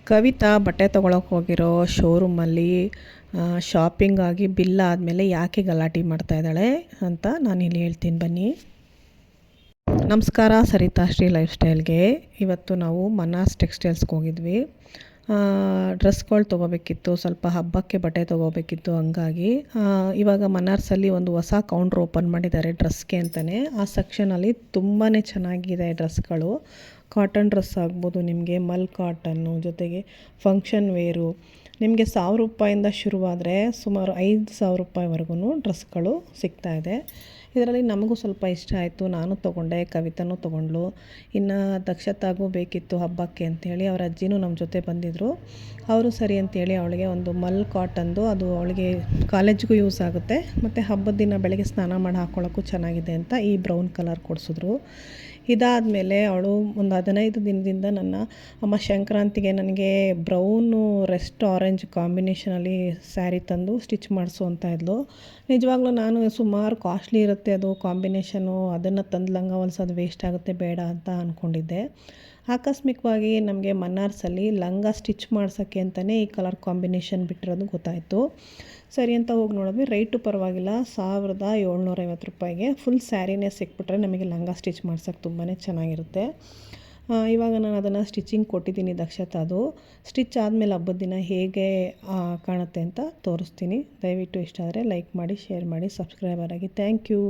ಕವಿತಾ ಬಟ್ಟೆ ತೊಗೊಳಕ್ಕೆ ಹೋಗಿರೋ ಶೋರೂಮಲ್ಲಿ ಶಾಪಿಂಗಾಗಿ ಬಿಲ್ ಆದಮೇಲೆ ಯಾಕೆ ಗಲಾಟೆ ಮಾಡ್ತಾ ಇದ್ದಾಳೆ ಅಂತ ನಾನಿಲ್ಲಿ ಹೇಳ್ತೀನಿ ಬನ್ನಿ. ನಮಸ್ಕಾರ, ಸರಿತಾ ಶ್ರೀ ಲೈಫ್ ಸ್ಟೈಲ್ಗೆ. ಇವತ್ತು ನಾವು ಮನಾಸ್ ಟೆಕ್ಸ್ಟೈಲ್ಸ್ಗೆ ಹೋಗಿದ್ವಿ. ಡ್ರೆಸ್ಗಳು ತೊಗೋಬೇಕಿತ್ತು, ಸ್ವಲ್ಪ ಹಬ್ಬಕ್ಕೆ ಬಟ್ಟೆ ತೊಗೋಬೇಕಿತ್ತು. ಹಂಗಾಗಿ ಇವಾಗ ಮನಾರ್ಸಲ್ಲಿ ಒಂದು ಹೊಸ ಕೌಂಟ್ರ್ ಓಪನ್ ಮಾಡಿದ್ದಾರೆ ಡ್ರೆಸ್ಗೆ ಅಂತಲೇ. ಆ ಸೆಕ್ಷನಲ್ಲಿ ತುಂಬಾ ಚೆನ್ನಾಗಿದೆ ಡ್ರೆಸ್ಗಳು. ಕಾಟನ್ ಡ್ರೆಸ್ ಆಗ್ಬೋದು, ನಿಮಗೆ ಮಲ್ ಕಾಟನ್ನು, ಜೊತೆಗೆ ಫಂಕ್ಷನ್ ವೇರು, ನಿಮಗೆ 1000 ರೂಪಾಯಿಂದ ಶುರುವಾದರೆ ಸುಮಾರು 5000 ರೂಪಾಯಿವರೆಗೂ ಡ್ರೆಸ್ಗಳು ಸಿಗ್ತಾಯಿದೆ. ಇದರಲ್ಲಿ ನಮಗೂ ಸ್ವಲ್ಪ ಇಷ್ಟ ಆಯಿತು, ನಾನು ತೊಗೊಂಡೆ, ಕವಿತಾನೂ ತೊಗೊಂಡ್ಳು. ಇನ್ನು ದಕ್ಷತಾಗೂ ಬೇಕಿತ್ತು ಹಬ್ಬಕ್ಕೆ ಅಂಥೇಳಿ ಅವ್ರ ಅಜ್ಜಿನೂ ನಮ್ಮ ಜೊತೆ ಬಂದಿದ್ದರು. ಅವರು ಸರಿ ಅಂತೇಳಿ ಅವಳಿಗೆ ಒಂದು ಮಲ್ ಕಾಟನ್ದು, ಅದು ಅವಳಿಗೆ ಕಾಲೇಜ್ಗೂ ಯೂಸ್ ಆಗುತ್ತೆ ಮತ್ತು ಹಬ್ಬದ ದಿನ ಬೆಳಗ್ಗೆ ಸ್ನಾನ ಮಾಡಿ ಹಾಕ್ಕೊಳ್ಳೋಕ್ಕೂ ಚೆನ್ನಾಗಿದೆ ಅಂತ ಈ ಬ್ರೌನ್ ಕಲರ್ ಕೊಡಿಸಿದ್ರು. ಇದಾದಮೇಲೆ ಅವಳು ಒಂದು 15 ದಿನದಿಂದ ನನ್ನ ಅಮ್ಮ ಸಂಕ್ರಾಂತಿಗೆ ನನಗೆ ಬ್ರೌನು ರೆಸ್ಟ್ ಆರೆಂಜ್ ಕಾಂಬಿನೇಷನಲ್ಲಿ ಸ್ಯಾರಿ ತಂದು ಸ್ಟಿಚ್ ಮಾಡಿಸು ಅಂತ ಇದ್ಲು. ನಿಜವಾಗ್ಲೂ ನಾನು ಸುಮಾರು ಕಾಸ್ಟ್ಲಿ ಇರುತ್ತೆ ಅದು ಕಾಂಬಿನೇಷನು, ಅದನ್ನು ತಂದು ಲಂಗ ಹೊಲ್ಸೋದು ವೇಸ್ಟ್ ಆಗುತ್ತೆ, ಬೇಡ ಅಂತ ಅಂದ್ಕೊಂಡಿದ್ದೆ. ಆಕಸ್ಮಿಕವಾಗಿ ನಮಗೆ ಮನ್ನಾರ್ಸಲ್ಲಿ ಲಂಗ ಸ್ಟಿಚ್ ಮಾಡ್ಸೋಕ್ಕೆ ಅಂತಲೇ ಈ ಕಲರ್ ಕಾಂಬಿನೇಷನ್ ಬಿಟ್ಟಿರೋದು ಗೊತ್ತಾಯಿತು. ಸರಿ ಅಂತ ಹೋಗಿ ನೋಡಿದ್ವಿ. ರೇಟು ಪರವಾಗಿಲ್ಲ, 1750 ರೂಪಾಯಿಗೆ ಫುಲ್ ಸ್ಯಾರಿನೇ ಸಿಕ್ಬಿಟ್ರೆ ನಮಗೆ ಲಂಗ ಸ್ಟಿಚ್ ಮಾಡ್ಸೋಕ್ಕೆ ತುಂಬಾ ಚೆನ್ನಾಗಿರುತ್ತೆ. ಇವಾಗ ನಾನು ಅದನ್ನು ಸ್ಟಿಚಿಂಗ್ ಕೊಟ್ಟಿದ್ದೀನಿ ದಕ್ಷತಾದು. ಸ್ಟಿಚ್ ಆದಮೇಲೆ ಹಬ್ಬದ ದಿನ ಹೇಗೆ ಕಾಣುತ್ತೆ ಅಂತ ತೋರಿಸ್ತೀನಿ. ದಯವಿಟ್ಟು ಇಷ್ಟ ಆದರೆ ಲೈಕ್ ಮಾಡಿ, ಶೇರ್ ಮಾಡಿ, ಸಬ್ಸ್ಕ್ರೈಬರ್ ಆಗಿ. Thank you.